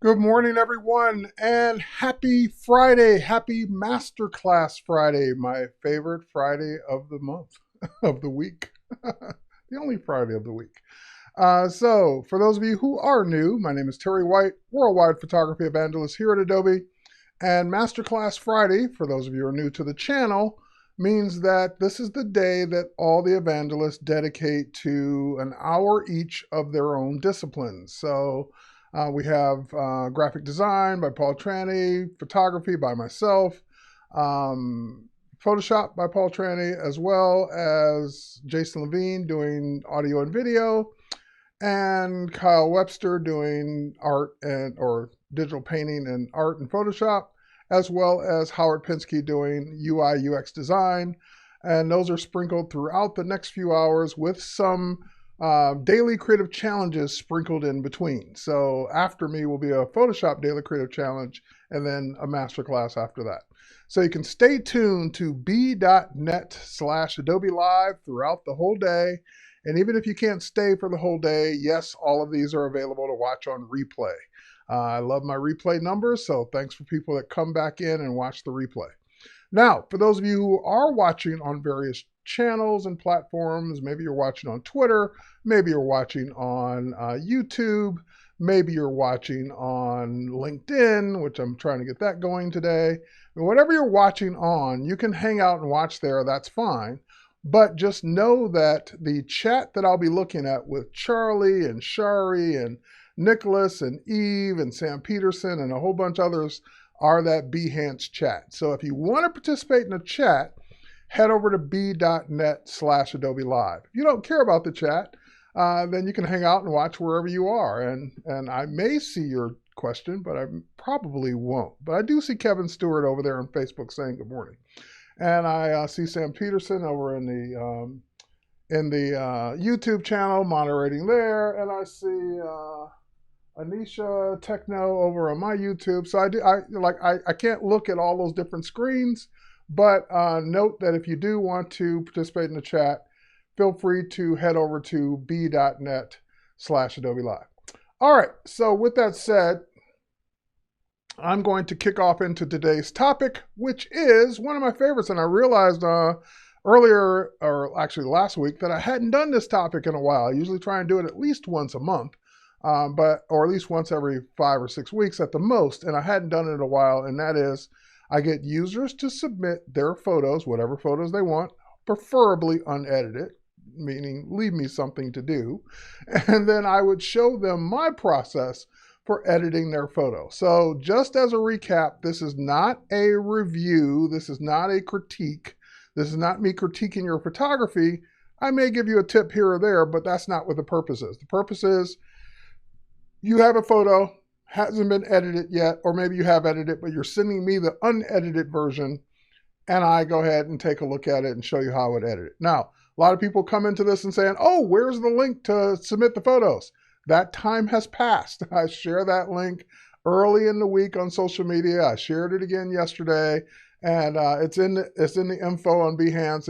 Good morning, everyone, and happy Friday. Happy Masterclass Friday, my favorite Friday of the month, of the week. The only Friday of the week. So, for those of you who are new, my name is Terry White, Worldwide Photography Evangelist here at Adobe. And Masterclass Friday, for those of you who are new to the channel, means that this is the day that all the evangelists dedicate to an hour each of their own disciplines. So, we have graphic design by Paul Tranny, photography by myself, Photoshop by Paul Tranny, as well as Jason Levine doing audio and video, and Kyle Webster doing art or digital painting and art and Photoshop, as well as Howard Pinsky doing UI UX design. And those are sprinkled throughout the next few hours with some daily creative challenges sprinkled in between. So after me will be a Photoshop daily creative challenge and then a masterclass after that. So you can stay tuned to b.net/Adobe Live throughout the whole day. And even if you can't stay for the whole day, yes, all of these are available to watch on replay. I love my replay numbers, so thanks for people that come back in and watch the replay. Now, for those of you who are watching on various channels and platforms, maybe you're watching on Twitter, maybe you're watching on YouTube, maybe you're watching on LinkedIn, which I'm trying to get that going today. And whatever you're watching on, you can hang out and watch there, that's fine. But just know that the chat that I'll be looking at with Charlie and Shari and Nicholas and Eve and Sam Peterson and a whole bunch of others are that Behance chat. So if you want to participate in the chat, head over to b.net/Adobe Live. If you don't care about the chat, then you can hang out and watch wherever you are. And I may see your question, but I probably won't. But I do see Kevin Stewart over there on Facebook saying good morning. And I see Sam Peterson over in the YouTube channel moderating there. And I see Anisha Techno over on my YouTube. So I can't look at all those different screens, but note that if you do want to participate in the chat, feel free to head over to b.net/Adobe Live. All right, so with that said, I'm going to kick off into today's topic, which is one of my favorites. And I realized earlier, or actually last week, that I hadn't done this topic in a while. I usually try and do it at least once a month. Or at least once every 5 or 6 weeks at the most, and I hadn't done it in a while, and that is I get users to submit their photos, whatever photos they want, preferably unedited, meaning leave me something to do, and then I would show them my process for editing their photo. So just as a recap, this is not a review, this is not a critique, this is not me critiquing your photography. I may give you a tip here or there, but that's not what the purpose is. The purpose is you have a photo, hasn't been edited yet, or maybe you have edited, but you're sending me the unedited version, and I go ahead and take a look at it and show you how I would edit it. Now, a lot of people come into this and saying, oh, where's the link to submit the photos? That time has passed. I share that link early in the week on social media. I shared it again yesterday, and it's in the info on Behance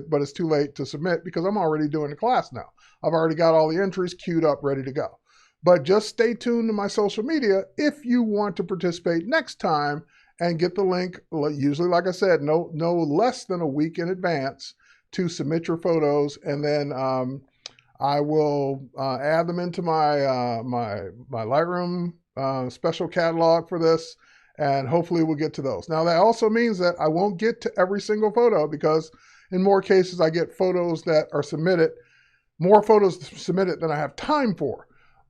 but it's too late to submit because I'm already doing the class now. I've already got all the entries queued up, ready to go. But just stay tuned to my social media if you want to participate next time and get the link, usually, like I said, no less than a week in advance to submit your photos. And then I will add them into my Lightroom special catalog for this. And hopefully we'll get to those. Now, that also means that I won't get to every single photo because in more cases, I get photos that are submitted, more photos submitted than I have time for.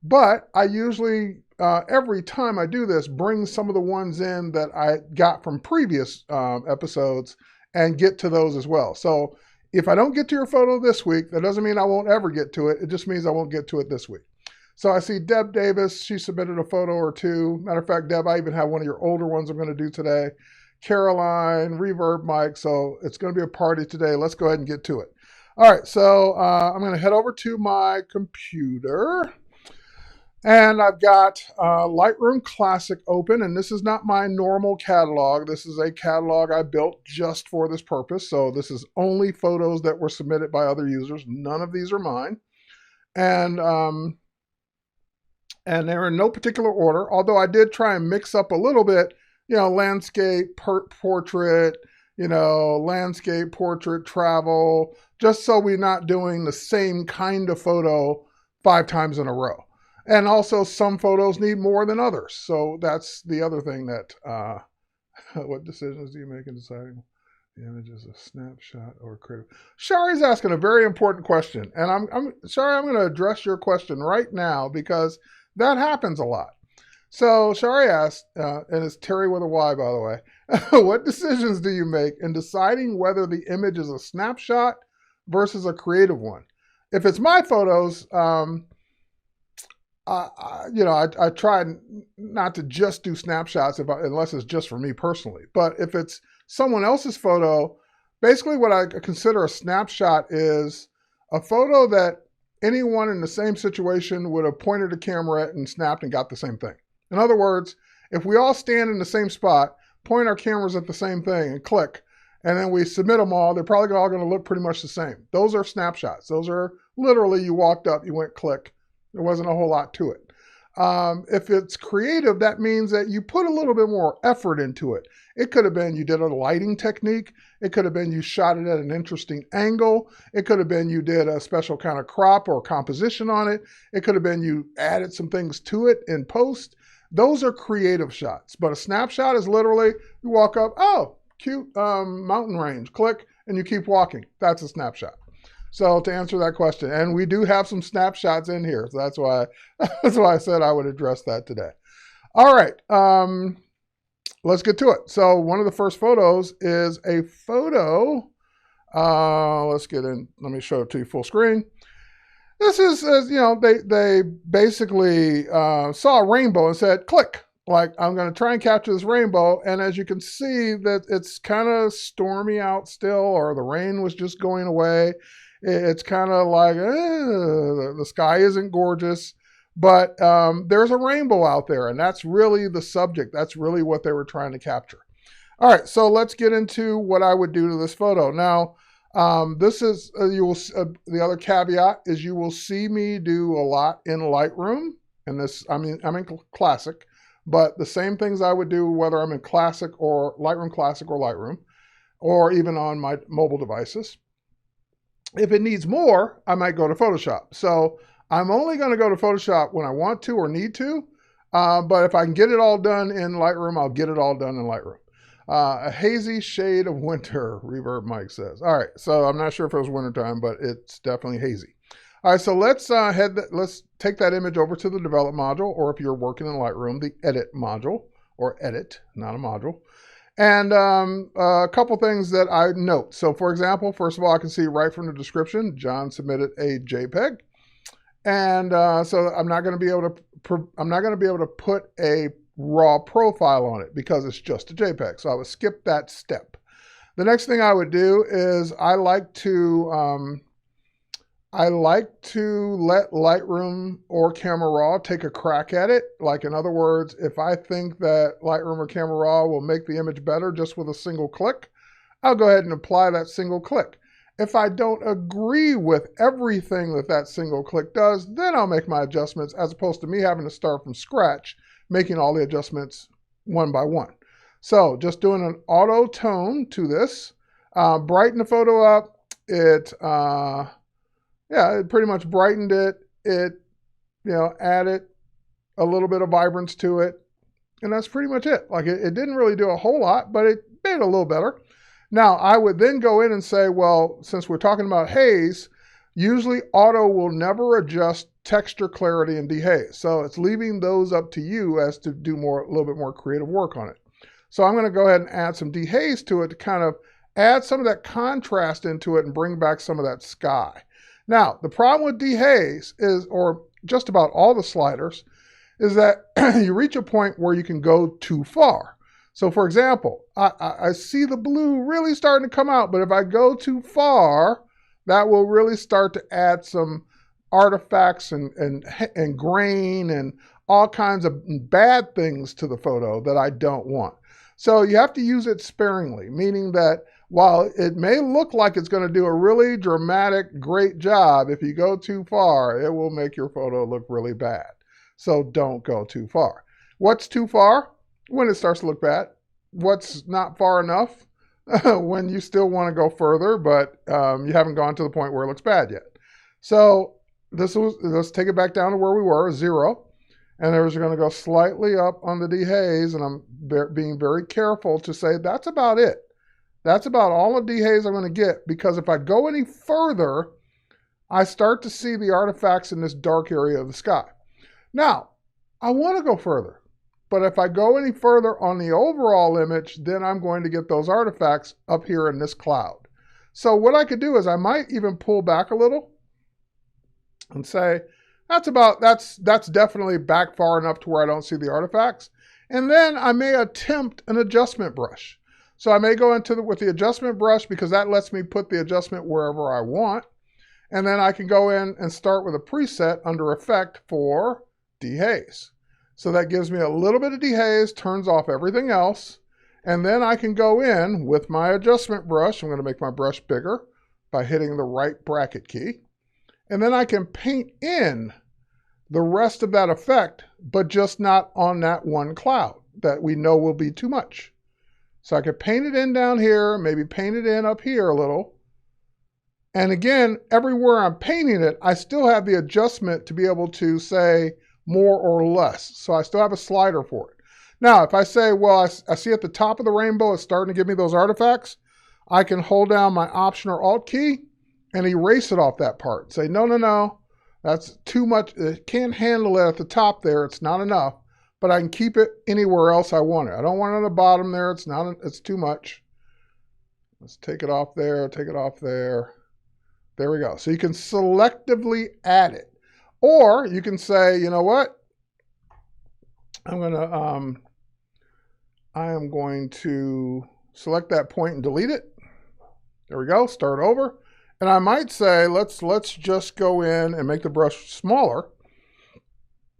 But I usually, every time I do this, bring some of the ones in that I got from previous episodes and get to those as well. So if I don't get to your photo this week, that doesn't mean I won't ever get to it. It just means I won't get to it this week. So I see Deb Davis, she submitted a photo or two. Matter of fact, Deb, I even have one of your older ones I'm going to do today. Caroline, Reverb Mike, so it's going to be a party today. Let's go ahead and get to it. All right, so I'm going to head over to my computer. And I've got Lightroom Classic open, and this is not my normal catalog. This is a catalog I built just for this purpose. So this is only photos that were submitted by other users. None of these are mine. And And they're in no particular order, although I did try and mix up a little bit, landscape, portrait, landscape, portrait, travel, just so we're not doing the same kind of photo 5 times in a row. And also some photos need more than others. So that's the other thing that, what decisions do you make in deciding the image is a snapshot or creative? Shari's asking a very important question. And Shari, I'm going to address your question right now because that happens a lot. So Shari asked, and it's Terry with a Y, by the way, what decisions do you make in deciding whether the image is a snapshot versus a creative one? If it's my photos, I try not to just do snapshots unless it's just for me personally. But if it's someone else's photo, basically what I consider a snapshot is a photo that anyone in the same situation would have pointed a camera at and snapped and got the same thing. In other words, if we all stand in the same spot, point our cameras at the same thing and click, and then we submit them all, they're probably all going to look pretty much the same. Those are snapshots. Those are literally you walked up, you went click. There wasn't a whole lot to it. If it's creative, that means that you put a little bit more effort into it. It could have been you did a lighting technique. It could have been you shot it at an interesting angle. It could have been you did a special kind of crop or composition on it. It could have been you added some things to it in post. Those are creative shots. But a snapshot is literally you walk up, oh, cute mountain range, click, and you keep walking. That's a snapshot. So to answer that question, and we do have some snapshots in here, so that's why I said I would address that today. All right, let's get to it. So one of the first photos is a photo. Let's get in. Let me show it to you full screen. This is, they basically saw a rainbow and said, click. Like, I'm going to try and capture this rainbow. And as you can see that it's kind of stormy out still, or the rain was just going away. It's kind of like, the sky isn't gorgeous, but there's a rainbow out there, and that's really the subject. That's really what they were trying to capture. All right, so let's get into what I would do to this photo. Now, this is, the other caveat is you will see me do a lot in Lightroom, and this, I'm in Classic, but the same things I would do whether I'm in Classic or Lightroom, or even on my mobile devices. If it needs more, I might go to Photoshop. So I'm only going to go to Photoshop when I want to or need to, but if I can get it all done in Lightroom, I'll get it all done in Lightroom. A hazy shade of winter, Reverb Mike says. All right, so I'm not sure if it was wintertime, but it's definitely hazy. All right, so let's take that image over to the Develop module, or if you're working in Lightroom, the Edit module, or Edit, not a module. And a couple things that I note. So for example, first of all, I can see right from the description, John submitted a JPEG. And so I'm not going to be able to put a raw profile on it because it's just a JPEG. So I would skip that step. The next thing I would do is I like to let Lightroom or Camera Raw take a crack at it. Like, in other words, if I think that Lightroom or Camera Raw will make the image better just with a single click, I'll go ahead and apply that single click. If I don't agree with everything that single click does, then I'll make my adjustments, as opposed to me having to start from scratch, making all the adjustments one by one. So just doing an auto tone to this, brighten the photo up. It pretty much brightened it. It, added a little bit of vibrance to it. And that's pretty much it. Like, it didn't really do a whole lot, but it made it a little better. Now, I would then go in and say, well, since we're talking about haze, usually auto will never adjust texture, clarity, and dehaze. So it's leaving those up to you as to do a little bit more creative work on it. So I'm going to go ahead and add some dehaze to it to kind of add some of that contrast into it and bring back some of that sky. Now, the problem with dehaze is, or just about all the sliders, is that you reach a point where you can go too far. So for example, I see the blue really starting to come out, but if I go too far, that will really start to add some artifacts and grain and all kinds of bad things to the photo that I don't want. So you have to use it sparingly, meaning that while it may look like it's going to do a really dramatic, great job, if you go too far, it will make your photo look really bad. So don't go too far. What's too far? When it starts to look bad. What's not far enough? When you still want to go further, but you haven't gone to the point where it looks bad yet. So let's take it back down to where we were, 0. And we're going to go slightly up on the dehaze, and I'm being very careful to say that's about it. That's about all the dehaze I'm going to get, because if I go any further, I start to see the artifacts in this dark area of the sky. Now, I want to go further, but if I go any further on the overall image, then I'm going to get those artifacts up here in this cloud. So what I could do is I might even pull back a little and say, that's definitely back far enough to where I don't see the artifacts. And then I may attempt an adjustment brush. So I may go into with the adjustment brush, because that lets me put the adjustment wherever I want. And then I can go in and start with a preset under Effect for Dehaze. So that gives me a little bit of dehaze, turns off everything else. And then I can go in with my adjustment brush. I'm going to make my brush bigger by hitting the right bracket key. And then I can paint in the rest of that effect, but just not on that one cloud that we know will be too much. So I could paint it in down here, maybe paint it in up here a little. And again, everywhere I'm painting it, I still have the adjustment to be able to say more or less. So I still have a slider for it. Now, if I say, well, I see at the top of the rainbow, it's starting to give me those artifacts, I can hold down my Option or Alt key and erase it off that part. Say, no, that's too much. It can't handle it at the top there. It's not enough, but I can keep it anywhere else I want it. I don't want it on the bottom there. It's too much. Let's take it off there, take it off there. There we go. So you can selectively add it. Or you can say, you know what? I am going to select that point and delete it. There we go, start over. And I might say, let's just go in and make the brush smaller.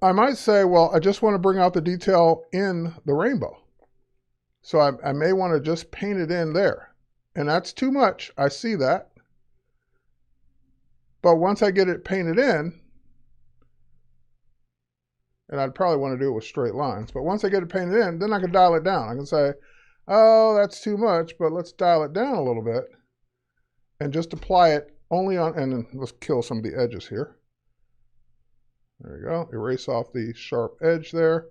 I might say, well, I just want to bring out the detail in the rainbow. So I may want to just paint it in there. And that's too much, I see that. But once I get it painted in, and I'd probably want to do it with straight lines, but once I get it painted in, then I can dial it down. I can say, oh, that's too much, but let's dial it down a little bit and just apply it only on, and then let's kill some of the edges here. There you go, erase off the sharp edge there,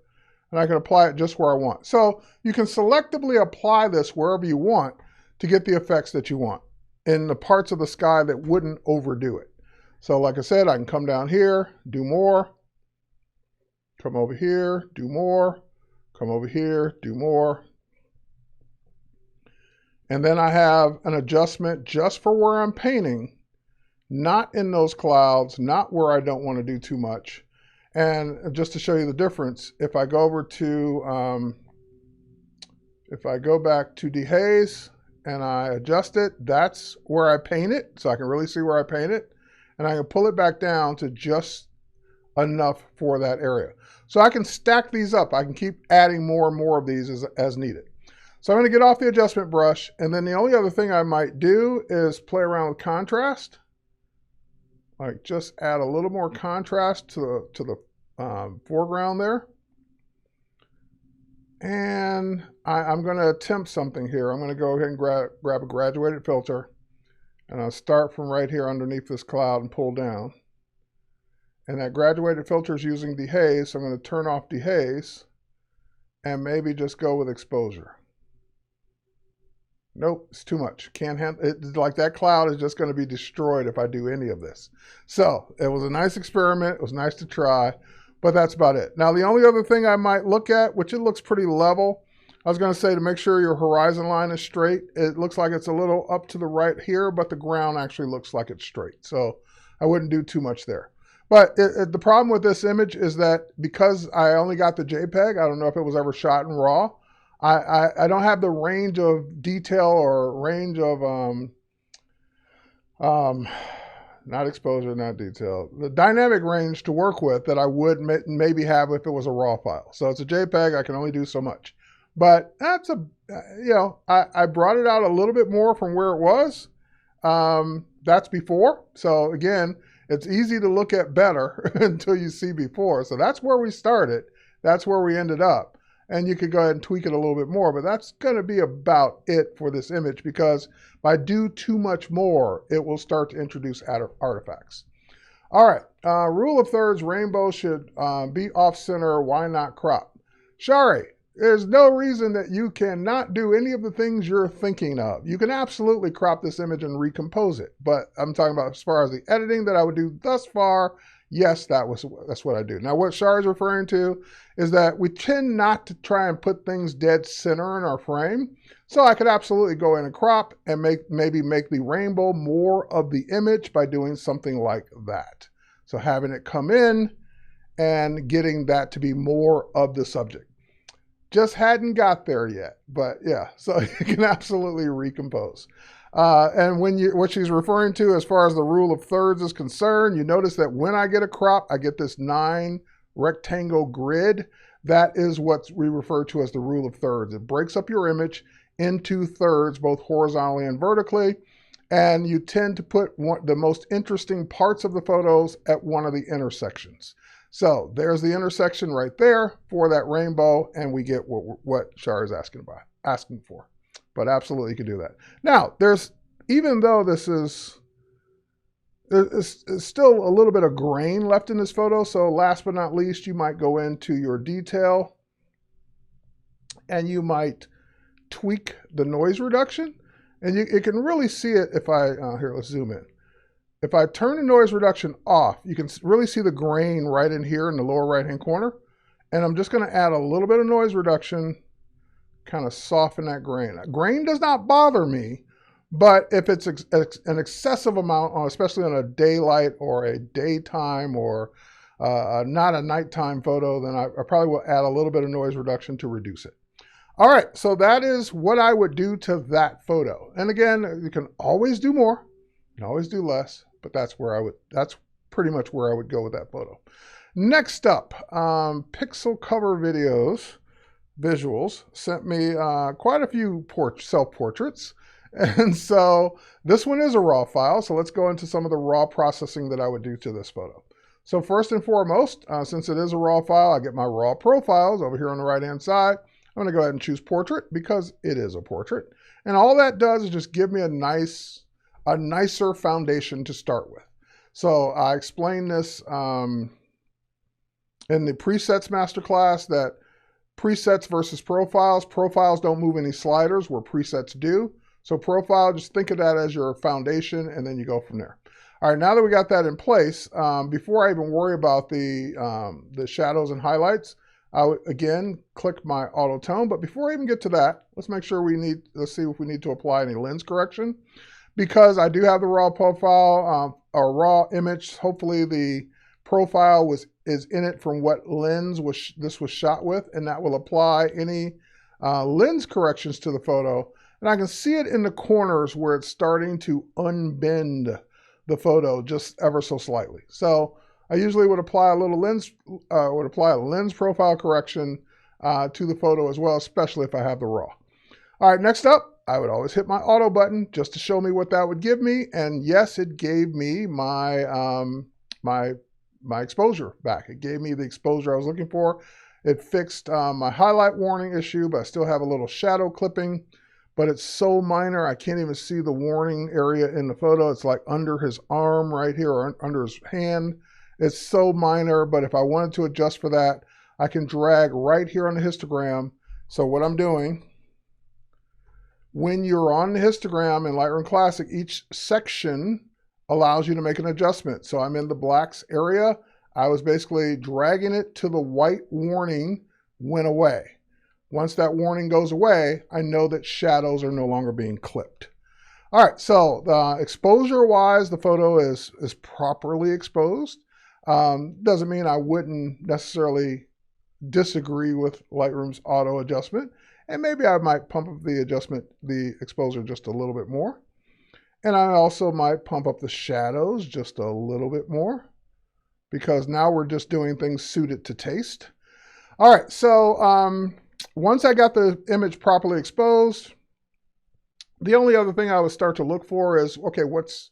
and I can apply it just where I want. So you can selectively apply this wherever you want to get the effects that you want in the parts of the sky that wouldn't overdo it. So like I said, I can come down here, do more, come over here, do more, come over here, do more. And then I have an adjustment just for where I'm painting, not in those clouds, not where I don't want to do too much. And just to show you the difference, if I go over to, if I go back to dehaze and I adjust it, that's where I paint it. So I can really see where I paint it. And I can pull it back down to just enough for that area. So I can stack these up. I can keep adding more and more of these as needed. So I'm going to get off the adjustment brush, and then the only other thing I might do is play around with contrast. Like just add a little more contrast to the foreground there. And I'm going to attempt something here. I'm going to go ahead and grab a graduated filter, and I'll start from right here underneath this cloud and pull down. And that graduated filter is using dehaze, so I'm going to turn off dehaze and maybe just go with exposure. Nope, it's too much. Can't handle it. Like that cloud is just going to be destroyed if I do any of this. So it was a nice experiment. It was nice to try, but that's about it. Now the only other thing I might look at, which it looks pretty level, I was going to say to make sure your horizon line is straight. It looks like it's a little up to the right here, but the ground actually looks like it's straight. So I wouldn't do too much there. But the problem with this image is that because I only got the JPEG, I don't know if it was ever shot in RAW, I don't have the range of detail or range of, not exposure, not detail, the dynamic range to work with that I would maybe have if it was a RAW file. So it's a JPEG, I can only do so much. But that's I brought it out a little bit more from where it was. That's before. So again, It's easy to look at better until you see before. So that's where we started. That's where we ended up. And you could go ahead and tweak it a little bit more, but that's going to be about it for this image, because if I do too much more, it will start to introduce artifacts. All right, rule of thirds, rainbow should be off center. Why not crop? Shari, there's no reason that you cannot do any of the things you're thinking of. You can absolutely crop this image and recompose it, but I'm talking about as far as the editing that I would do thus far. Yes, that's what I do. Now, what Shar is referring to is that we tend not to try and put things dead center in our frame. So I could absolutely go in and crop and maybe make the rainbow more of the image by doing something like that. So having it come in and getting that to be more of the subject. Just hadn't got there yet, but yeah, so you can absolutely recompose. And what she's referring to as far as the rule of thirds is concerned, you notice that when I get a crop, I get this 9 rectangle grid. That is what we refer to as the rule of thirds. It breaks up your image into thirds, both horizontally and vertically, and you tend to put the most interesting parts of the photos at one of the intersections. So there's the intersection right there for that rainbow, and we get what Shar is asking for. But absolutely you can do that. Now, even though there's still a little bit of grain left in this photo, so last but not least, you might go into your detail and you might tweak the noise reduction. And you can really see it if here, let's zoom in. If I turn the noise reduction off, you can really see the grain right in here in the lower right-hand corner. And I'm just gonna add a little bit of noise reduction, kind of soften that grain. Grain does not bother me, but if it's an excessive amount, especially on a daylight or a daytime or not a nighttime photo, then I probably will add a little bit of noise reduction to reduce it. All right, so that is what I would do to that photo. And again, you can always do more, you can always do less, but that's pretty much where I would go with that photo. Next up, Pixel Cover Visuals sent me quite a few self-portraits. And so this one is a raw file. So let's go into some of the raw processing that I would do to this photo. So first and foremost, since it is a raw file, I get my raw profiles over here on the right-hand side. I'm going to go ahead and choose portrait because it is a portrait. And all that does is just give me a nicer foundation to start with. So I explained this in the presets masterclass that presets versus profiles. Profiles don't move any sliders where presets do. So profile, just think of that as your foundation and then you go from there. All right, now that we got that in place, before I even worry about the shadows and highlights, I would again click my auto tone. But before I even get to that, let's make sure let's see if we need to apply any lens correction. Because I do have the raw profile, or raw image, hopefully the profile is in it from what lens this was shot with, and that will apply any lens corrections to the photo. And I can see it in the corners where it's starting to unbend the photo just ever so slightly. So I usually would apply a little lens profile correction to the photo as well, especially if I have the raw. All right, next up, I would always hit my auto button just to show me what that would give me. And yes, it gave me my my exposure back. It gave me the exposure I was looking for. It fixed my highlight warning issue, but I still have a little shadow clipping. But it's so minor, I can't even see the warning area in the photo. It's like under his arm right here, or under his hand. It's so minor, but if I wanted to adjust for that, I can drag right here on the histogram. So what I'm doing, when you're on the histogram in Lightroom Classic, each section allows you to make an adjustment. So I'm in the blacks area. I was basically dragging it till the white warning went away. Once that warning goes away, I know that shadows are no longer being clipped. All right, so exposure-wise, the photo is properly exposed. Doesn't mean I wouldn't necessarily disagree with Lightroom's auto adjustment. And maybe I might pump up the exposure just a little bit more. And I also might pump up the shadows just a little bit more, because now we're just doing things suited to taste. All right, so once I got the image properly exposed, the only other thing I would start to look for is, okay, what's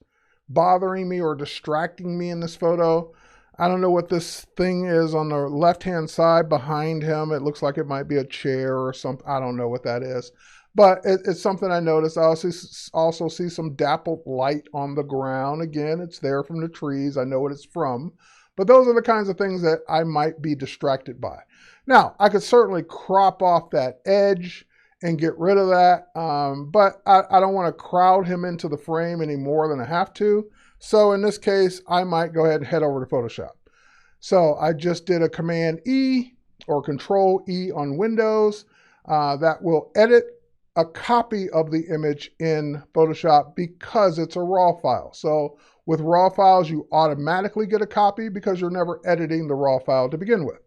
bothering me or distracting me in this photo. I don't know what this thing is on the left-hand side behind him. It looks like it might be a chair or something. I don't know what that is. But it's something I noticed. I also see some dappled light on the ground. Again, it's there from the trees. I know what it's from. But those are the kinds of things that I might be distracted by. Now, I could certainly crop off that edge and get rid of that. But I don't want to crowd him into the frame any more than I have to. So in this case, I might go ahead and head over to Photoshop. So I just did a Command E or Control E on Windows. That will edit a copy of the image in Photoshop because it's a raw file. So with raw files, you automatically get a copy because you're never editing the raw file to begin with.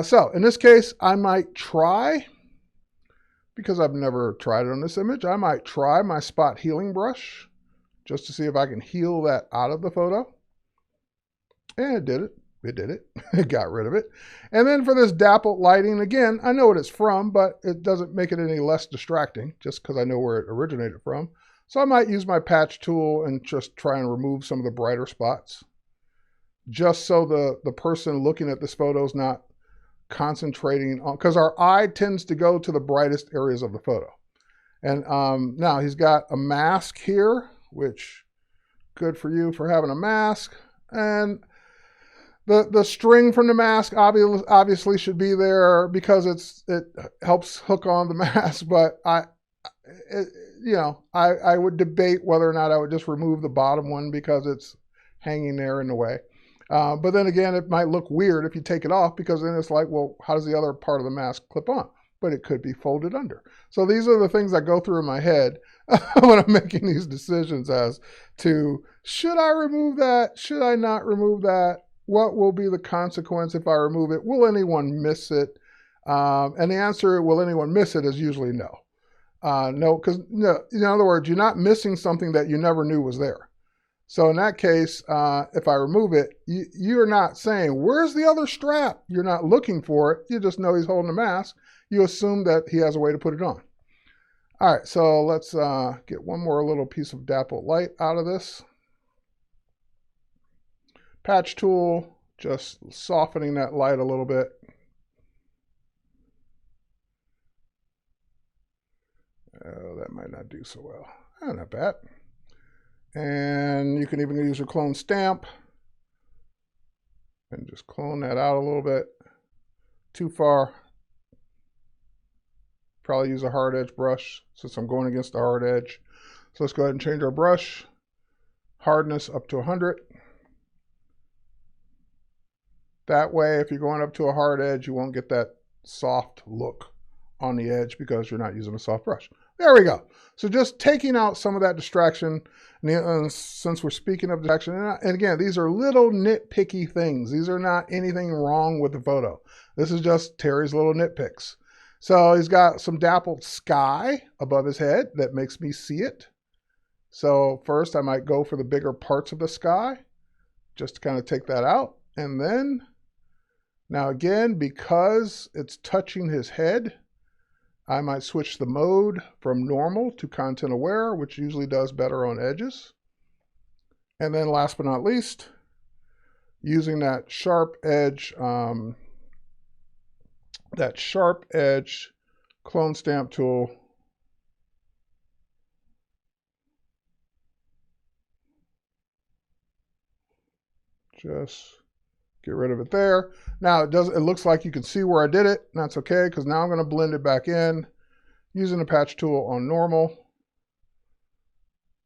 So in this case, I might try, because I've never tried it on this image, I might try my spot healing brush just to see if I can heal that out of the photo. And it did it. It did it. It got rid of it. And then for this dappled lighting, again, I know what it's from, but it doesn't make it any less distracting just because I know where it originated from. So I might use my patch tool and just try and remove some of the brighter spots, just so the person looking at this photo is not concentrating on, because our eye tends to go to the brightest areas of the photo. And now he's got a mask here, which good for you for having a mask. And the string from the mask obviously should be there because it helps hook on the mask. But I would debate whether or not I would just remove the bottom one because it's hanging there in the way. But then again, it might look weird if you take it off, because then it's like, well, how does the other part of the mask clip on? But it could be folded under. So these are the things that go through in my head when I'm making these decisions as to, should I remove that? Should I not remove that? What will be the consequence if I remove it? Will anyone miss it? And the answer, will anyone miss it, is usually no. No, because no, in other words, you're not missing something that you never knew was there. So in that case, if I remove it, you're not saying, where's the other strap? You're not looking for it. You just know he's holding a mask. You assume that he has a way to put it on. All right, so let's get one more little piece of dappled light out of this. Patch tool, just softening that light a little bit. Oh, that might not do so well. Oh, not bad. And you can even use your clone stamp and just clone that out a little bit. Too far. Probably use a hard edge brush since I'm going against the hard edge. So let's go ahead and change our brush. Hardness up to 100. That way, if you're going up to a hard edge, you won't get that soft look on the edge because you're not using a soft brush. There we go. So just taking out some of that distraction. And since we're speaking of distraction, and again, these are little nitpicky things. These are not anything wrong with the photo. This is just Terry's little nitpicks. So he's got some dappled sky above his head that makes me see it. So first I might go for the bigger parts of the sky just to kind of take that out. And then, now again, because it's touching his head, I might switch the mode from normal to content aware, which usually does better on edges. And then last but not least, using that sharp edge clone stamp tool. Just get rid of it there. Now it looks like you can see where I did it. That's okay, because now I'm going to blend it back in using the patch tool on normal.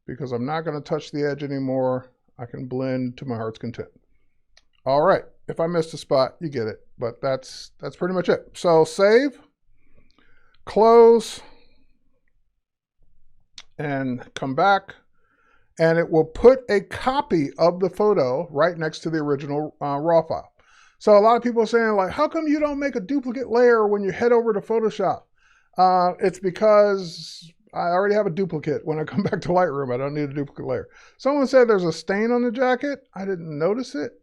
Because I'm not going to touch the edge anymore, I can blend to my heart's content. All right, if I missed a spot, you get it. But that's pretty much it. So save, close, and come back. And it will put a copy of the photo right next to the original raw file. So a lot of people are saying, like, how come you don't make a duplicate layer when you head over to Photoshop? It's because I already have a duplicate. When I come back to Lightroom, I don't need a duplicate layer. Someone said there's a stain on the jacket. I didn't notice it.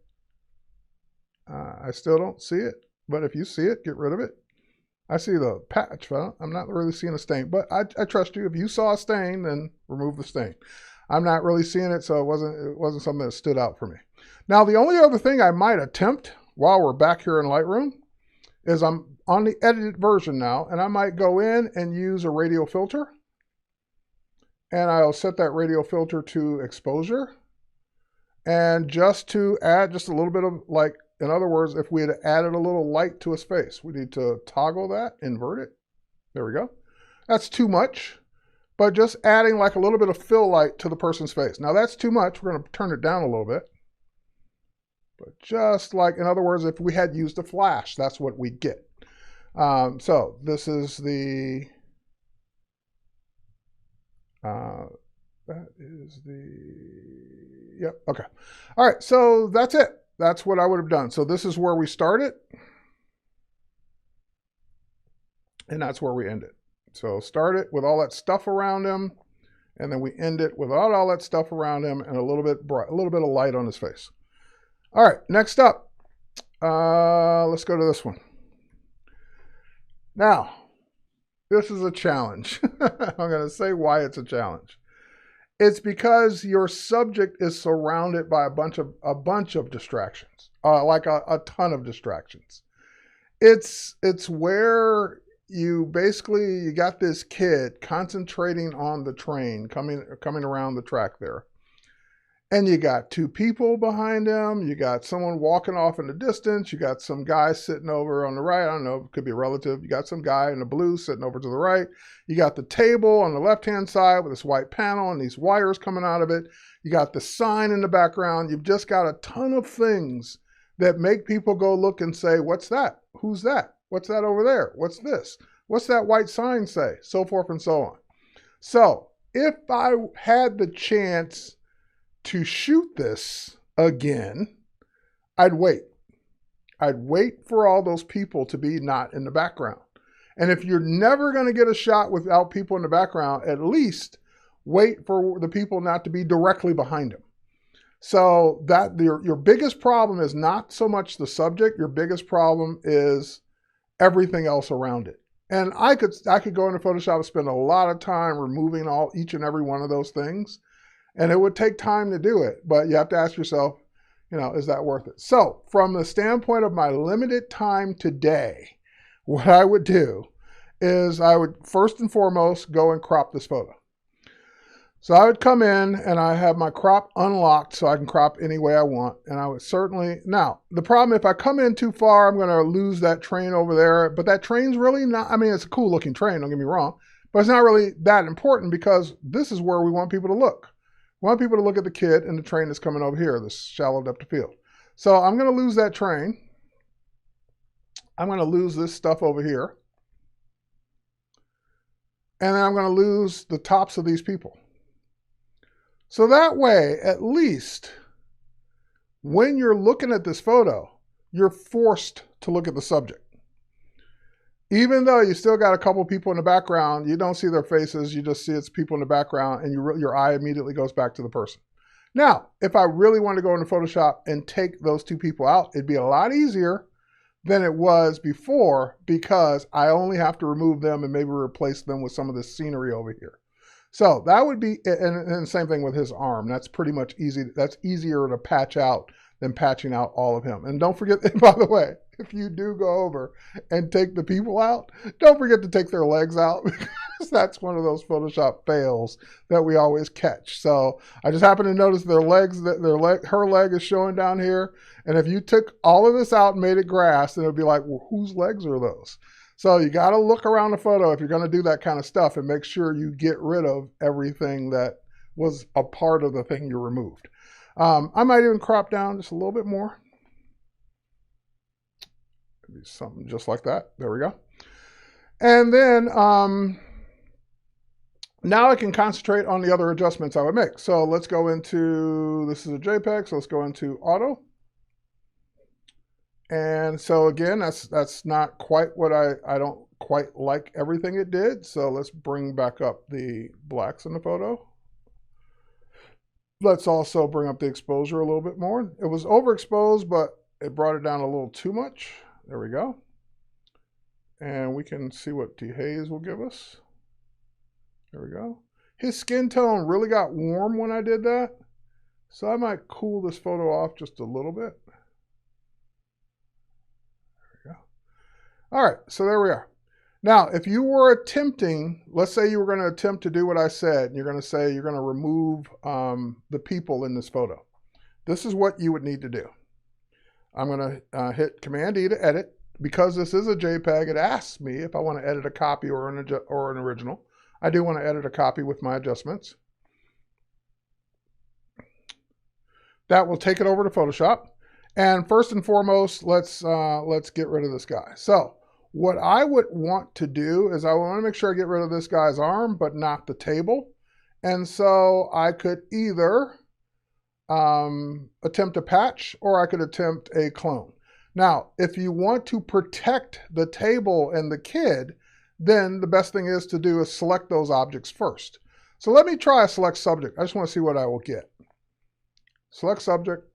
I still don't see it. But if you see it, get rid of it. I see the patch, but I'm not really seeing a stain. But I trust you. If you saw a stain, then remove the stain. I'm not really seeing it, so it wasn't something that stood out for me. Now, the only other thing I might attempt while we're back here in Lightroom is I'm on the edited version now, and I might go in and use a radial filter. And I'll set that radial filter to exposure. And just to add just a little bit of, like, in other words, if we had added a little light to his face, we need to toggle that, invert it. There we go. That's too much, but just adding like a little bit of fill light to the person's face. Now that's too much. We're going to turn it down a little bit. But just like, in other words, if we had used a flash, that's what we get. So this is the, that is the, yep, okay. All right, so that's it. That's what I would have done. So this is where we started, and that's where we end it. So start it with all that stuff around him, and then we end it without all that stuff around him and a little bit bright, a little bit of light on his face. All right, next up, let's go to this one. Now, this is a challenge. I'm going to say why it's a challenge. It's because your subject is surrounded by a bunch of distractions, like a ton of distractions. It's where you basically, you got this kid concentrating on the train coming around the track there. And you got two people behind him. You got someone walking off in the distance. You got some guy sitting over on the right. I don't know, it could be a relative. You got some guy in the blue sitting over to the right. You got the table on the left-hand side with this white panel and these wires coming out of it. You got the sign in the background. You've just got a ton of things that make people go look and say, what's that? Who's that? What's that over there? What's this? What's that white sign say? So forth and so on. So if I had the chance to shoot this again, I'd wait. I'd wait for all those people to be not in the background. And if you're never going to get a shot without people in the background, at least wait for the people not to be directly behind them. So that your biggest problem is not so much the subject. Your biggest problem is everything else around it. And I could go into Photoshop and spend a lot of time removing each and every one of those things. And it would take time to do it, but you have to ask yourself, you know, is that worth it? So from the standpoint of my limited time today, what I would do is I would first and foremost go and crop this photo. So I would come in and I have my crop unlocked so I can crop any way I want. And I would certainly, now the problem, if I come in too far, I'm going to lose that train over there, but that train's really not, I mean, it's a cool looking train, don't get me wrong, but it's not really that important because this is where we want people to look. We want people to look at the kid and the train that's coming over here, this shallow depth of field. So I'm going to lose that train. I'm going to lose this stuff over here. And then I'm going to lose the tops of these people. So that way, at least, when you're looking at this photo, you're forced to look at the subject. Even though you still got a couple people in the background, you don't see their faces, you just see it's people in the background, and your eye immediately goes back to the person. Now, if I really wanted to go into Photoshop and take those two people out, it'd be a lot easier than it was before because I only have to remove them and maybe replace them with some of this scenery over here. So that would be, and the same thing with his arm. That's pretty much easy. That's easier to patch out than patching out all of him. And don't forget, by the way, if you do go over and take the people out, don't forget to take their legs out because that's one of those Photoshop fails that we always catch. So I just happened to notice their legs, her leg is showing down here. And if you took all of this out and made it grass, then it would be like, well, whose legs are those? So you got to look around the photo if you're going to do that kind of stuff and make sure you get rid of everything that was a part of the thing you removed. I might even crop down just a little bit more. Maybe something just like that. There we go. And then now I can concentrate on the other adjustments I would make. So let's go into, this is a JPEG, so let's go into auto. And so again, that's not quite what I don't quite like everything it did. So let's bring back up the blacks in the photo. Let's also bring up the exposure a little bit more. It was overexposed, but it brought it down a little too much. There we go. And we can see what dehaze will give us. There we go. his skin tone really got warm when I did that. So I might cool this photo off just a little bit. There we go. All right, so there we are. Now, if you were attempting, let's say you were going to attempt to do what I said, and you're going to say you're going to remove the people in this photo. This is what you would need to do. I'm going to hit Command-E to edit. Because this is a JPEG, it asks me if I want to edit a copy or an original. I do want to edit a copy with my adjustments. That will take it over to Photoshop. And first and foremost, let's get rid of this guy. So what I would want to do is I want to make sure I get rid of this guy's arm, but not the table. And so I could either attempt a patch or I could attempt a clone. Now, if you want to protect the table and the kid, then the best thing is to do is select those objects first. So let me try a select subject. I just want to see what I will get. Select subject.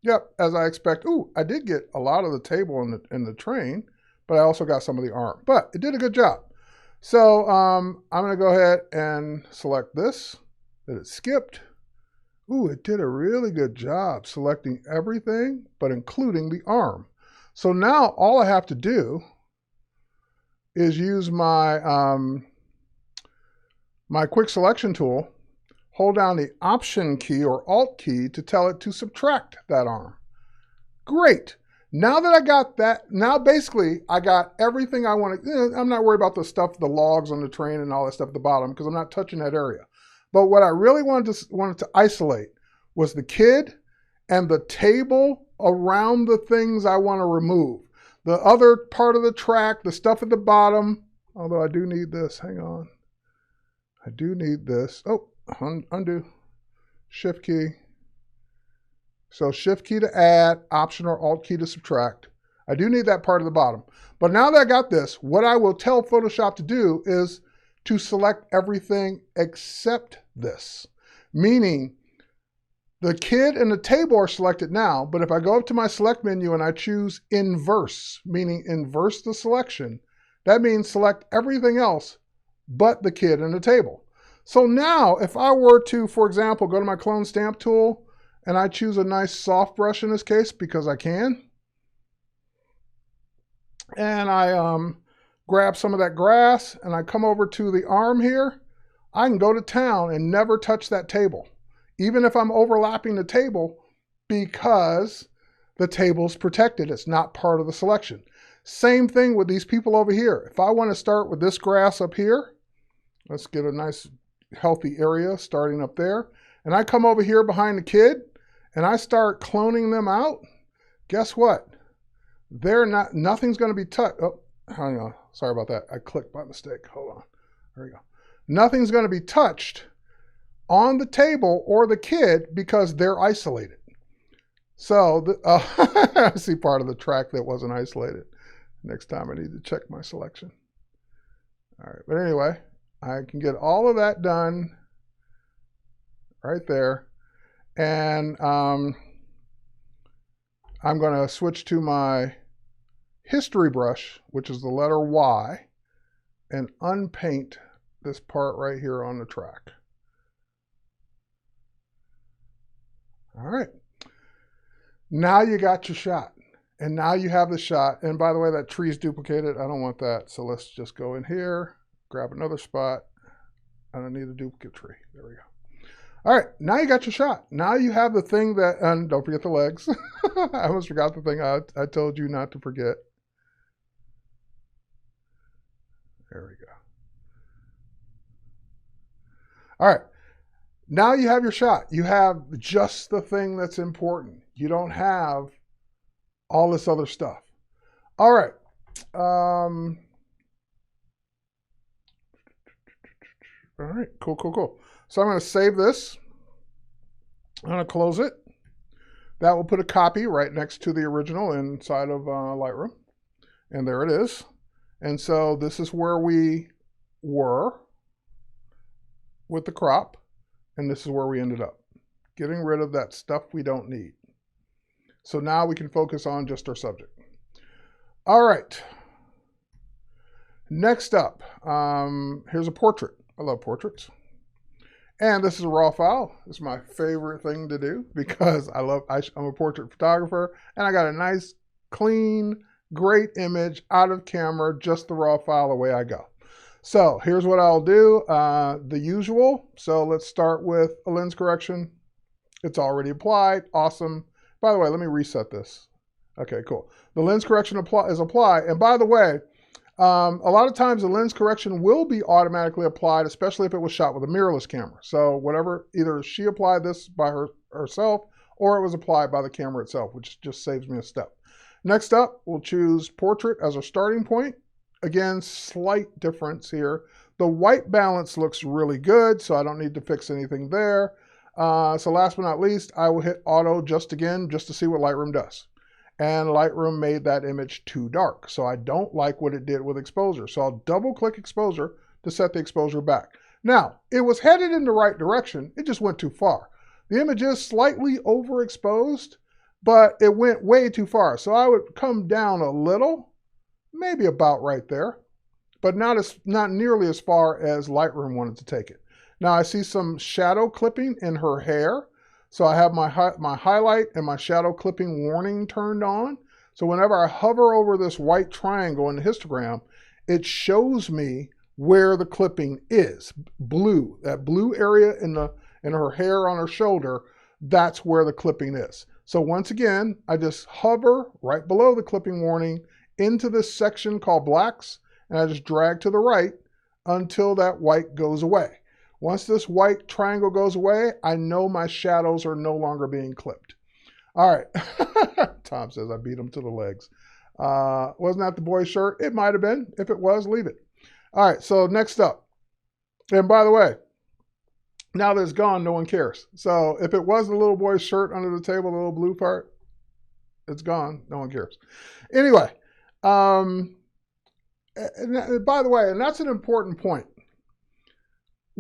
Yep, as I expect. Ooh, I did get a lot of the table in the train, but I also got some of the arm. But it did a good job. So I'm going to go ahead and select this, that it skipped. Ooh, it did a really good job selecting everything, but including the arm. So now all I have to do is use my, my quick selection tool, hold down the Option key or Alt key to tell it to subtract that arm. Great. Now that I got that, now basically I got everything I want to, I'm not worried about the stuff, the logs on the train and all that stuff at the bottom because I'm not touching that area. But what I really wanted to isolate was the kid and the table around the things I want to remove. The other part of the track, the stuff at the bottom, although I do need this, hang on. I do need this. Oh, undo, Shift key. So Shift key to add, Option or Alt key to subtract. I do need that part of the bottom. But now that I got this, what I will tell Photoshop to do is to select everything except this. Meaning, the kid and the table are selected now, but if I go up to my select menu and I choose inverse, meaning inverse the selection, that means select everything else but the kid and the table. So now if I were to, for example, go to my clone stamp tool and I choose a nice soft brush in this case because I can, and I grab some of that grass and I come over to the arm here, I can go to town and never touch that table, even if I'm overlapping the table, because the table's protected. It's not part of the selection. Same thing with these people over here. If I want to start with this grass up here, let's get a nice healthy area starting up there, and I come over here behind the kid and I start cloning them out, guess what? Nothing's going to be touched. Oh, hang on. Sorry about that. I clicked by mistake. Hold on. There we go. Nothing's going to be touched on the table or the kid because they're isolated. So I see part of the track that wasn't isolated. Next time I need to check my selection. All right. But anyway, I can get all of that done right there. And I'm going to switch to my history brush, which is the letter Y, and unpaint this part right here on the track. All right. Now you got your shot. And now you have the shot. And by the way, that tree's duplicated. I don't want that. So let's just go in here, grab another spot. I don't need a duplicate tree. There we go. All right, now you got your shot. Now you have the thing that, and don't forget the legs. I almost forgot the thing I told you not to forget. There we go. All right, now you have your shot. You have just the thing that's important. You don't have all this other stuff. All right. All right, cool. So I'm going to save this. I'm going to close it. That will put a copy right next to the original inside of Lightroom. And there it is. And so this is where we were with the crop. And this is where we ended up. Getting rid of that stuff we don't need. So now we can focus on just our subject. All right. Next up, here's a portrait. I love portraits. And this is a raw file. It's my favorite thing to do because I'm a portrait photographer, and I got a nice, clean, great image out of camera, just the raw file, away I go. So here's what I'll do, the usual. So let's start with a lens correction. It's already applied, awesome. By the way, let me reset this. Okay, cool. The lens correction is applied, and by the way, a lot of times the lens correction will be automatically applied, especially if it was shot with a mirrorless camera. So whatever, either she applied this by herself or it was applied by the camera itself, which just saves me a step. Next up, we'll choose portrait as our starting point. Again, slight difference here. The white balance looks really good, so I don't need to fix anything there. So last but not least, I will hit auto just to see what Lightroom does. And Lightroom made that image too dark. So I don't like what it did with exposure. So I'll double click exposure to set the exposure back. Now, it was headed in the right direction. It just went too far. The image is slightly overexposed, but it went way too far. So I would come down a little, maybe about right there, but not nearly as far as Lightroom wanted to take it. Now I see some shadow clipping in her hair. So I have my highlight and my shadow clipping warning turned on. So whenever I hover over this white triangle in the histogram, it shows me where the clipping is. Blue, that blue area in her hair on her shoulder, that's where the clipping is. So once again, I just hover right below the clipping warning into this section called blacks, and I just drag to the right until that white goes away. Once this white triangle goes away, I know my shadows are no longer being clipped. All right. Tom says I beat him to the legs. Wasn't that the boy's shirt? It might have been. If it was, leave it. All right, so next up. And by the way, now that it's gone, no one cares. So if it was the little boy's shirt under the table, the little blue part, it's gone. No one cares. Anyway, and by the way, and that's an important point.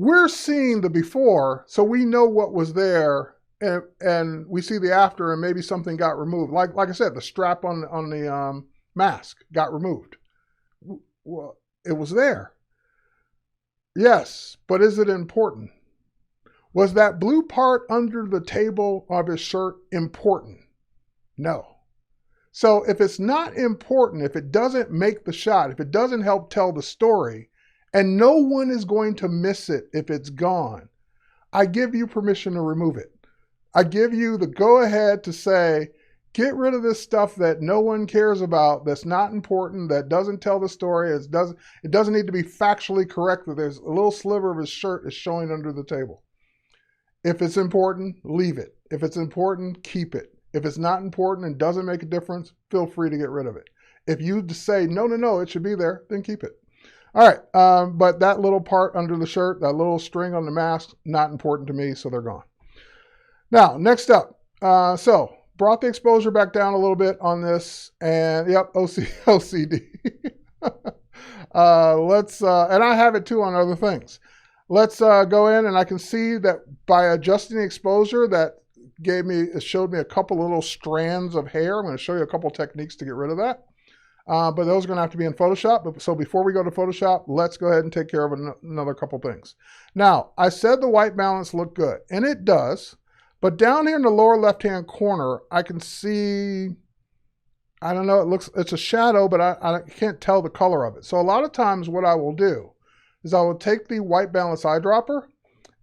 We're seeing the before, so we know what was there, and we see the after, and maybe something got removed. Like I said, the strap on the mask got removed. Well, it was there. Yes, but is it important? Was that blue part under the table of his shirt important? No. So if it's not important, if it doesn't make the shot, if it doesn't help tell the story, and no one is going to miss it if it's gone, I give you permission to remove it. I give you the go-ahead to say, get rid of this stuff that no one cares about, that's not important, that doesn't tell the story, it doesn't need to be factually correct, that there's a little sliver of his shirt is showing under the table. If it's important, leave it. If it's important, keep it. If it's not important and doesn't make a difference, feel free to get rid of it. If you say, no, it should be there, then keep it. All right, but that little part under the shirt, that little string on the mask, not important to me, so they're gone. Now, next up, so brought the exposure back down a little bit on this, and yep, OCD. And I have it too on other things. Let's go in, and I can see that by adjusting the exposure, that showed me a couple little strands of hair. I'm going to show you a couple techniques to get rid of that. But those are going to have to be in Photoshop. So before we go to Photoshop, let's go ahead and take care of another couple things. Now, I said the white balance looked good, and it does. But down here in the lower left-hand corner, I can see, I don't know, it's a shadow, but I can't tell the color of it. So a lot of times what I will do is I will take the white balance eyedropper,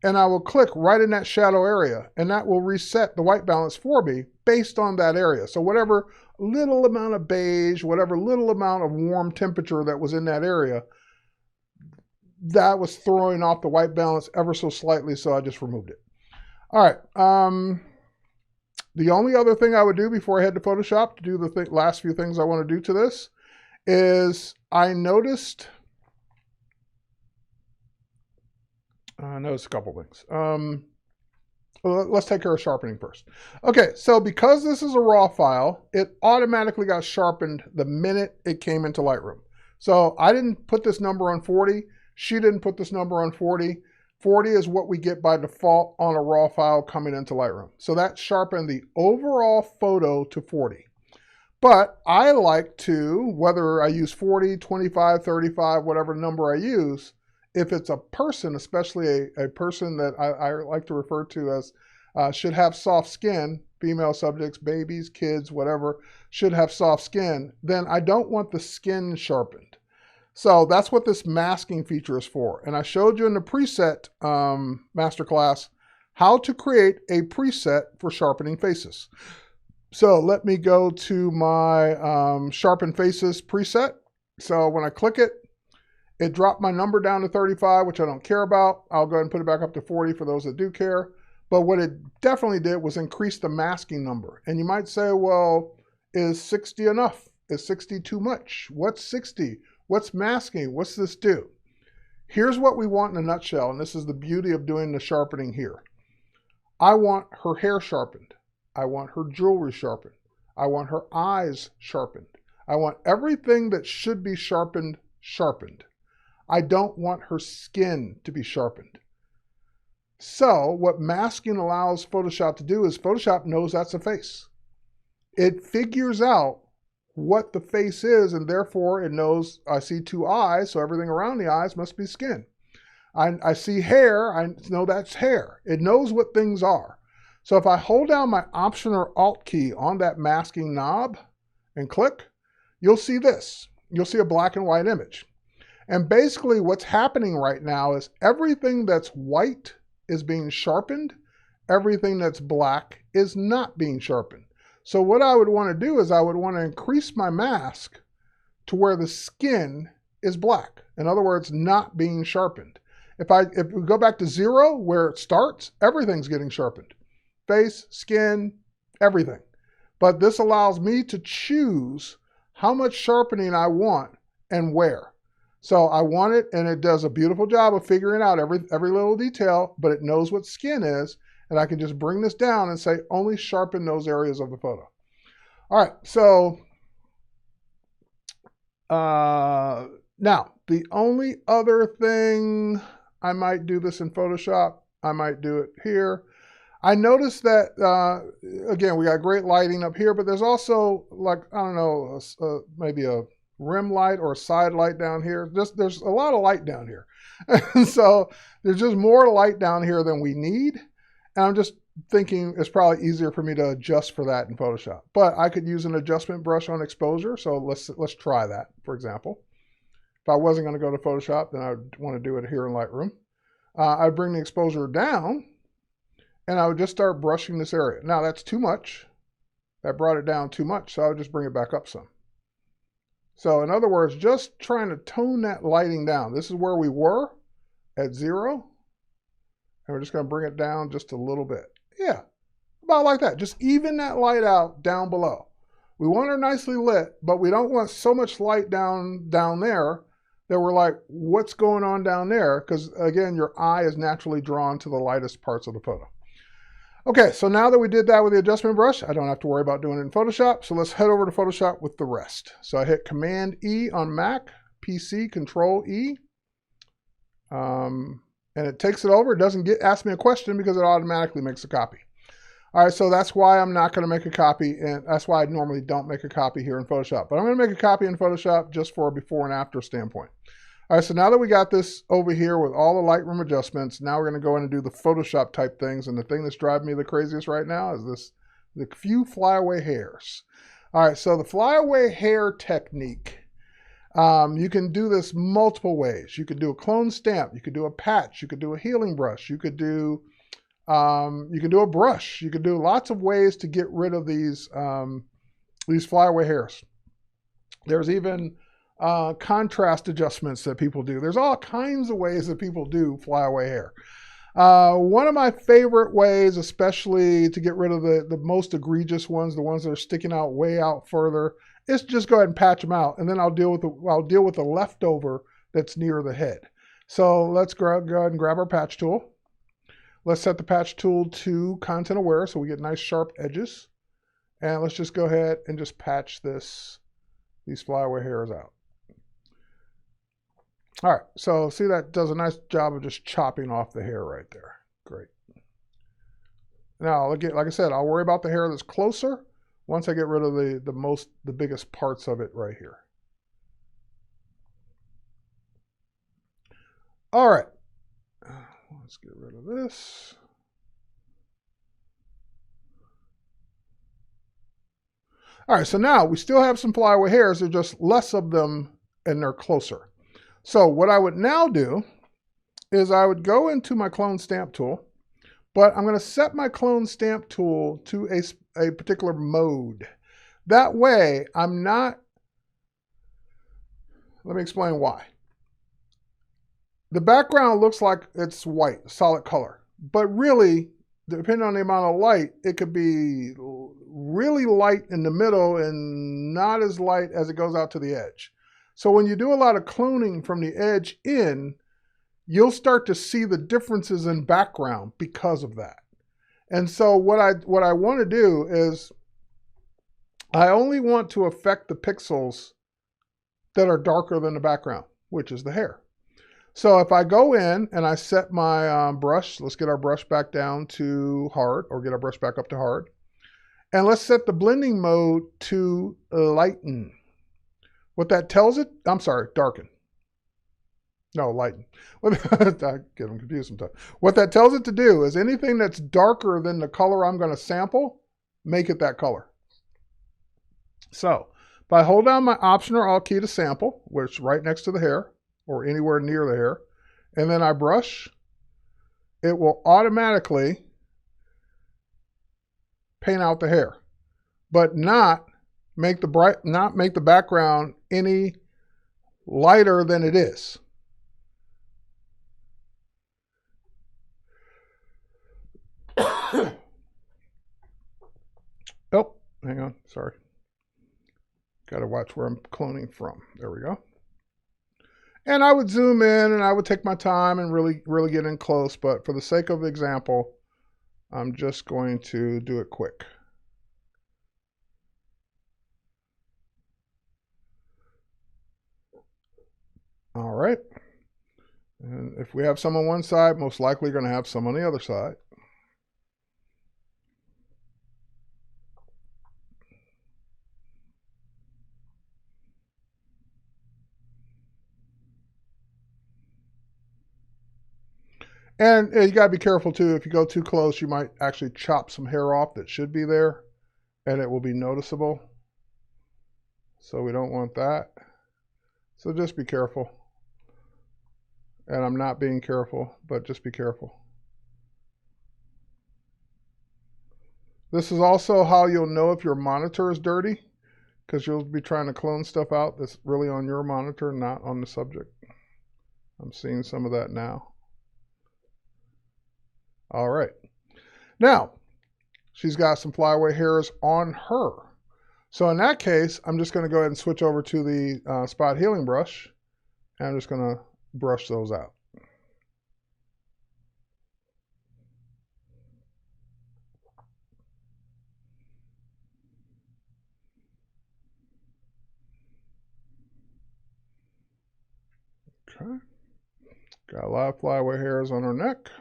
and I will click right in that shadow area, and that will reset the white balance for me based on that area. So whatever little amount of beige, whatever little amount of warm temperature that was in that area, that was throwing off the white balance ever so slightly, so I just removed it. All right. The only other thing I would do before I head to Photoshop to do the last few things I want to do to this is I noticed a couple things. Let's take care of sharpening first. Okay, so because this is a raw file, it automatically got sharpened the minute it came into Lightroom. So I didn't put this number on 40. She didn't put this number on 40. 40 is what we get by default on a raw file coming into Lightroom. So that sharpened the overall photo to 40. But I like to, whether I use 40, 25, 35, whatever number I use, if it's a person, especially a person that I like to refer to as should have soft skin, female subjects, babies, kids, whatever, should have soft skin, then I don't want the skin sharpened. So that's what this masking feature is for. And I showed you in the preset masterclass how to create a preset for sharpening faces. So let me go to my Sharpen Faces preset. So when I click it, it dropped my number down to 35, which I don't care about. I'll go ahead and put it back up to 40 for those that do care. But what it definitely did was increase the masking number. And you might say, well, is 60 enough? Is 60 too much? What's 60? What's masking? What's this do? Here's what we want in a nutshell, and this is the beauty of doing the sharpening here. I want her hair sharpened. I want her jewelry sharpened. I want her eyes sharpened. I want everything that should be sharpened, sharpened. I don't want her skin to be sharpened. So what masking allows Photoshop to do is Photoshop knows that's a face. It figures out what the face is, and therefore it knows I see two eyes, so everything around the eyes must be skin. I see hair, I know that's hair. It knows what things are. So if I hold down my Option or Alt key on that masking knob and click, you'll see this. You'll see a black and white image. And basically what's happening right now is everything that's white is being sharpened. Everything that's black is not being sharpened. So what I would want to do is I would want to increase my mask to where the skin is black. In other words, not being sharpened. If we go back to 0 where it starts, everything's getting sharpened. Face, skin, everything. But this allows me to choose how much sharpening I want and where. So I want it, and it does a beautiful job of figuring out every little detail, but it knows what skin is, and I can just bring this down and say only sharpen those areas of the photo. All right, so now the only other thing, I might do this in Photoshop, I might do it here. I noticed that, again, we got great lighting up here, but there's also, like, I don't know, maybe a rim light or a side light down here. There's a lot of light down here. So there's just more light down here than we need. And I'm just thinking it's probably easier for me to adjust for that in Photoshop. But I could use an adjustment brush on exposure. So let's try that, for example. If I wasn't going to go to Photoshop, then I would want to do it here in Lightroom. I'd bring the exposure down, and I would just start brushing this area. Now that's too much. That brought it down too much, so I would just bring it back up some. So in other words, just trying to tone that lighting down. This is where we were at 0. And we're just going to bring it down just a little bit. Yeah, about like that. Just even that light out down below. We want her nicely lit, but we don't want so much light down there that we're like, what's going on down there? Because again, your eye is naturally drawn to the lightest parts of the photo. Okay, so now that we did that with the adjustment brush, I don't have to worry about doing it in Photoshop. So let's head over to Photoshop with the rest. So I hit Command E on Mac, PC, Control E. And it takes it over. It doesn't ask me a question because it automatically makes a copy. All right, so that's why I'm not going to make a copy, and that's why I normally don't make a copy here in Photoshop. But I'm going to make a copy in Photoshop just for a before and after standpoint. All right, so now that we got this over here with all the Lightroom adjustments, now we're going to go in and do the Photoshop type things. And the thing that's driving me the craziest right now is the few flyaway hairs. All right, so the flyaway hair technique. You can do this multiple ways. You could do a clone stamp. You could do a patch. You could do a healing brush. You could do a brush. You could do lots of ways to get rid of these flyaway hairs. There's even contrast adjustments that people do. There's all kinds of ways that people do flyaway hair. One of my favorite ways, especially to get rid of the most egregious ones, the ones that are sticking out way out further, is just go ahead and patch them out, and then I'll deal with the leftover that's near the head. So let's go ahead and grab our patch tool. Let's set the patch tool to content aware so we get nice sharp edges. And let's just go ahead and just patch these flyaway hairs out. All right, so see, that does a nice job of just chopping off the hair right there. Great. Now, like I said, I'll worry about the hair that's closer once I get rid of the biggest parts of it right here. All right. Let's get rid of this. All right, so now we still have some flyaway hairs. There's just less of them and they're closer. So what I would now do is I would go into my clone stamp tool, but I'm going to set my clone stamp tool to a particular mode. That way I'm not, let me explain why. The background looks like it's white, solid color, but really, depending on the amount of light, it could be really light in the middle and not as light as it goes out to the edge. So when you do a lot of cloning from the edge in, you'll start to see the differences in background because of that. And so what I want to do is I only want to affect the pixels that are darker than the background, which is the hair. So if I go in and I set my brush, let's get our brush back down to hard, or get our brush back up to hard. And let's set the blending mode to lighten. What that tells it, I'm sorry, darken. No, lighten. I get them confused sometimes. What that tells it to do is anything that's darker than the color I'm going to sample, make it that color. So if I hold down my Option or Alt key to sample, which is right next to the hair, or anywhere near the hair, and then I brush, it will automatically paint out the hair, but not make the background any lighter than it is. Oh, hang on, sorry. Got to watch where I'm cloning from. There we go. And I would zoom in and I would take my time and really get in close, but for the sake of example, I'm just going to do it quick. All right. And if we have some on one side, most likely going to have some on the other side. And you got to be careful too. If you go too close, you might actually chop some hair off that should be there and it will be noticeable. So we don't want that. So just be careful. And I'm not being careful, but just be careful. This is also how you'll know if your monitor is dirty, because you'll be trying to clone stuff out that's really on your monitor, not on the subject. I'm seeing some of that now. All right. Now, she's got some flyaway hairs on her. So in that case, I'm just going to go ahead and switch over to the spot healing brush. And I'm just going to brush those out. Okay. Got a lot of flyaway hairs on her neck.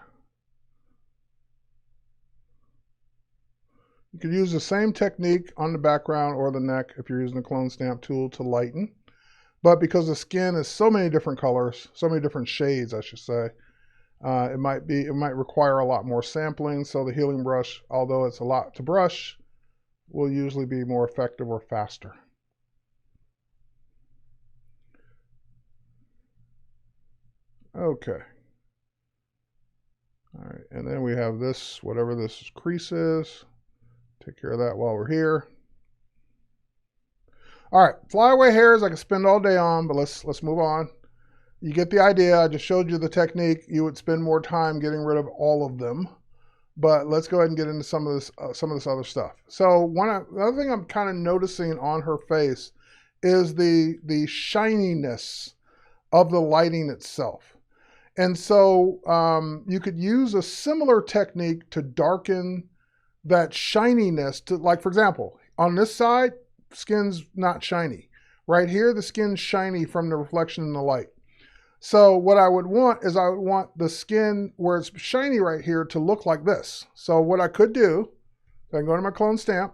You could use the same technique on the background or the neck if you're using the clone stamp tool to lighten. But because the skin is so many different colors, so many different shades, I should say, it might require a lot more sampling. So the healing brush, although it's a lot to brush, will usually be more effective or faster. Okay. All right, and then we have this, whatever this crease is. Take care of that while we're here. All right, flyaway hairs I could spend all day on, but let's move on. You get the idea. I just showed you the technique. You would spend more time getting rid of all of them, but let's go ahead and get into some of this other stuff. So another thing I'm kind of noticing on her face is the shininess of the lighting itself. And so you could use a similar technique to darken that shininess to, like, for example, on this side, skin's not shiny. Right here, the skin's shiny from the reflection in the light. So what I would want is I would want the skin where it's shiny right here to look like this. So what I could do, I can go to my clone stamp.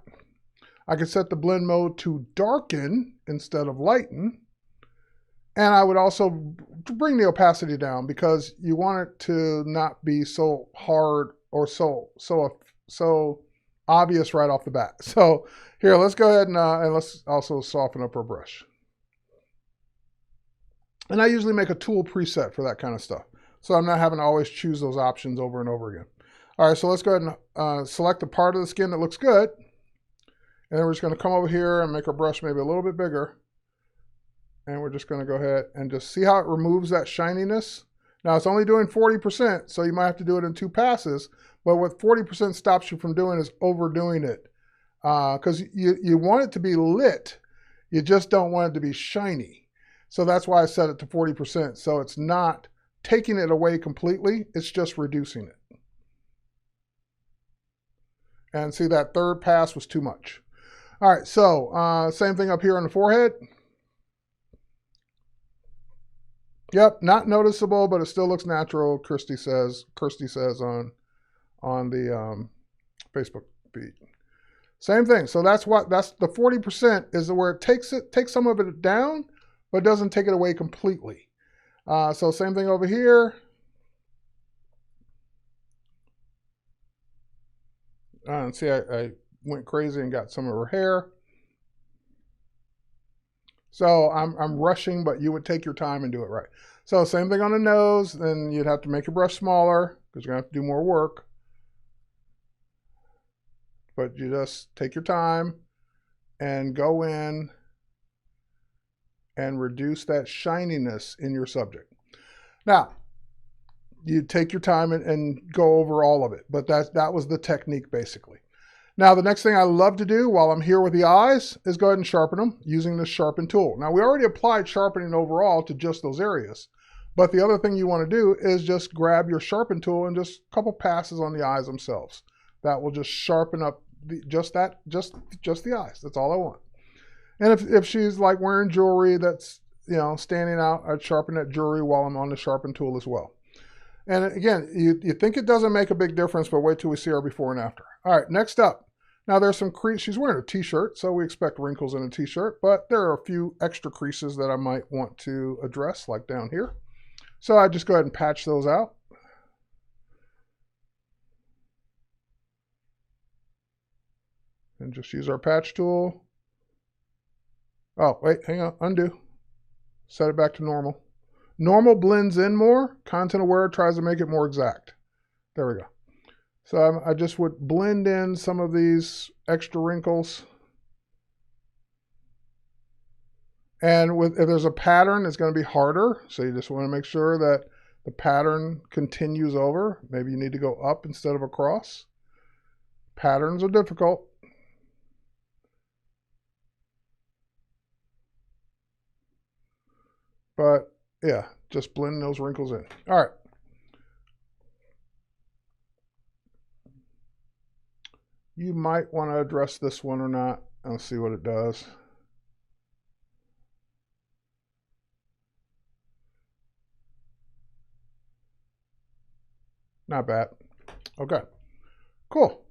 I could set the blend mode to darken instead of lighten. And I would also bring the opacity down because you want it to not be so hard or so obvious right off the bat. So here, let's go ahead and let's also soften up our brush. And I usually make a tool preset for that kind of stuff, so I'm not having to always choose those options over and over again. All right, so let's go ahead and select the part of the skin that looks good. And then we're just going to come over here and make our brush maybe a little bit bigger. And we're just going to go ahead and just see how it removes that shininess. Now it's only doing 40%, so you might have to do it in 2 passes. But what 40% stops you from doing is overdoing it. Because you want it to be lit, you just don't want it to be shiny. So that's why I set it to 40%. So it's not taking it away completely, it's just reducing it. And see, that 3rd pass was too much. All right, so same thing up here on the forehead. Yep, not noticeable, but it still looks natural, Kirsty says on the Facebook feed. Same thing. So that's the 40% is where it takes some of it down, but doesn't take it away completely. So same thing over here. And see, I went crazy and got some of her hair. So I'm rushing, but you would take your time and do it right. So same thing on the nose, then you'd have to make your brush smaller because you're going to have to do more work. But you just take your time and go in and reduce that shininess in your subject. Now, you take your time and go over all of it, but that was the technique basically. Now, the next thing I love to do while I'm here with the eyes is go ahead and sharpen them using the sharpen tool. Now, we already applied sharpening overall to just those areas, but the other thing you want to do is just grab your sharpen tool and just a couple passes on the eyes themselves. That will just sharpen up just the eyes. That's all I want. And if she's like wearing jewelry that's, you know, standing out, I'd sharpen that jewelry while I'm on the sharpen tool as well. And again, you think it doesn't make a big difference, but wait till we see her before and after. All right, next up. Now there's some crease. She's wearing a t-shirt, so we expect wrinkles in a t-shirt, but there are a few extra creases that I might want to address, like down here. So I just go ahead and patch those out. And just use our patch tool. Oh, wait, hang on, undo. Set it back to normal. Normal blends in more. Content aware tries to make it more exact. There we go. So I just would blend in some of these extra wrinkles. And if there's a pattern, it's going to be harder. So you just want to make sure that the pattern continues over. Maybe you need to go up instead of across. Patterns are difficult. But yeah, just blend those wrinkles in. All right. You might want to address this one or not. I'll see what it does. Not bad. Okay. Cool.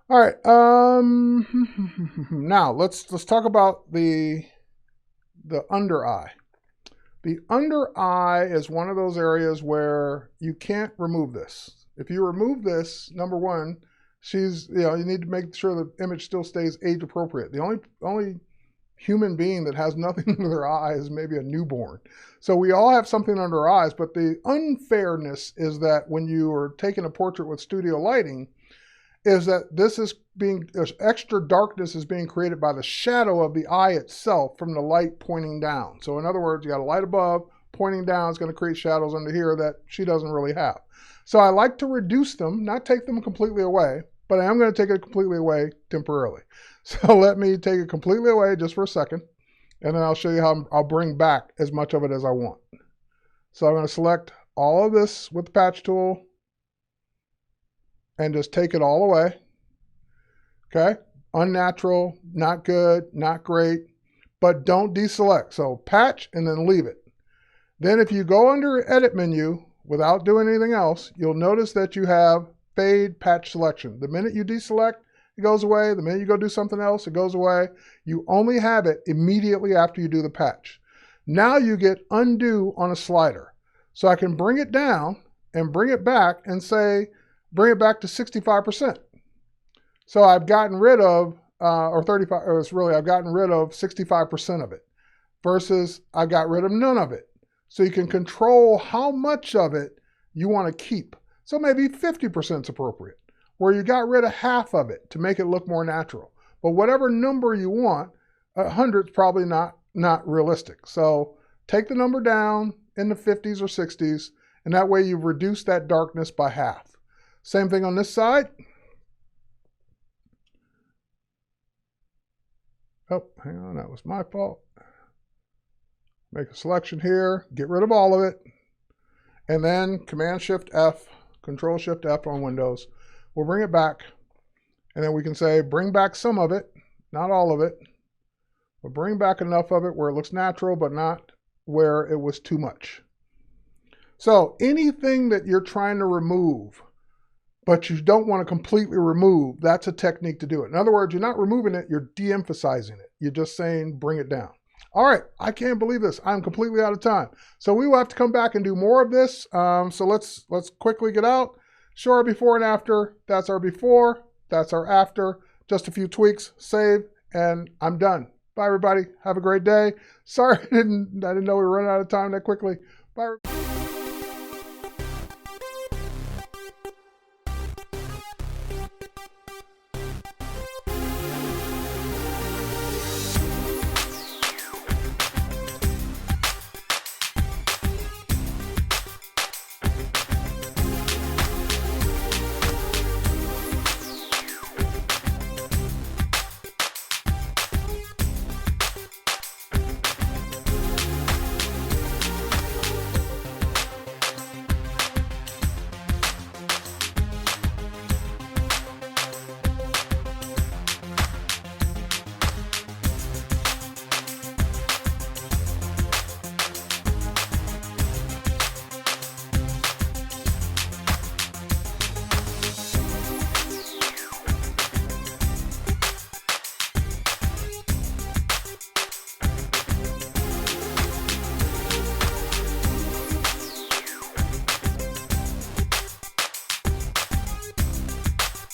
All right. Now let's talk about the under eye. The under eye is one of those areas where you can't remove this. If you remove this, number one, you need to make sure the image still stays age appropriate. The only human being that has nothing under their eye is maybe a newborn. So we all have something under our eyes, but the unfairness is that when you are taking a portrait with studio lighting, is that extra darkness is being created by the shadow of the eye itself from the light pointing down. So in other words, you got a light above, pointing down is going to create shadows under here that she doesn't really have. So I like to reduce them, not take them completely away, but I am going to take it completely away temporarily. So let me take it completely away just for a second, and then I'll show you how I'll bring back as much of it as I want. So I'm going to select all of this with the patch tool, and just take it all away. Okay, unnatural, not good, not great, but don't deselect. So patch and then leave it. Then if you go under edit menu without doing anything else, you'll notice that you have fade patch selection. The minute you deselect, it goes away. The minute you go do something else, it goes away. You only have it immediately after you do the patch. Now you get undo on a slider. So I can bring it down and bring it back and say, bring it back to 65%. So I've gotten rid of, or 35, or it's really, I've gotten rid of 65% of it versus I got rid of none of it. So you can control how much of it you want to keep. So maybe 50% is appropriate, where you got rid of half of it to make it look more natural. But whatever number you want, 100 is probably not realistic. So take the number down in the 50s or 60s, and that way you've reduced that darkness by half. Same thing on this side. Oh, hang on, that was my fault. Make a selection here, get rid of all of it, and then Command-Shift-F, Control-Shift-F on Windows. We'll bring it back, and then we can say bring back some of it, not all of it, but bring back enough of it where it looks natural, but not where it was too much. So anything that you're trying to remove, but you don't want to completely remove, that's a technique to do it. In other words, you're not removing it, you're de-emphasizing it. You're just saying bring it down. All right, I can't believe this. I'm completely out of time. So we will have to come back and do more of this. So let's quickly get out. Show our before and after. That's our before, that's our after. Just a few tweaks, save, and I'm done. Bye, everybody. Have a great day. Sorry, I didn't know we were running out of time that quickly. Bye.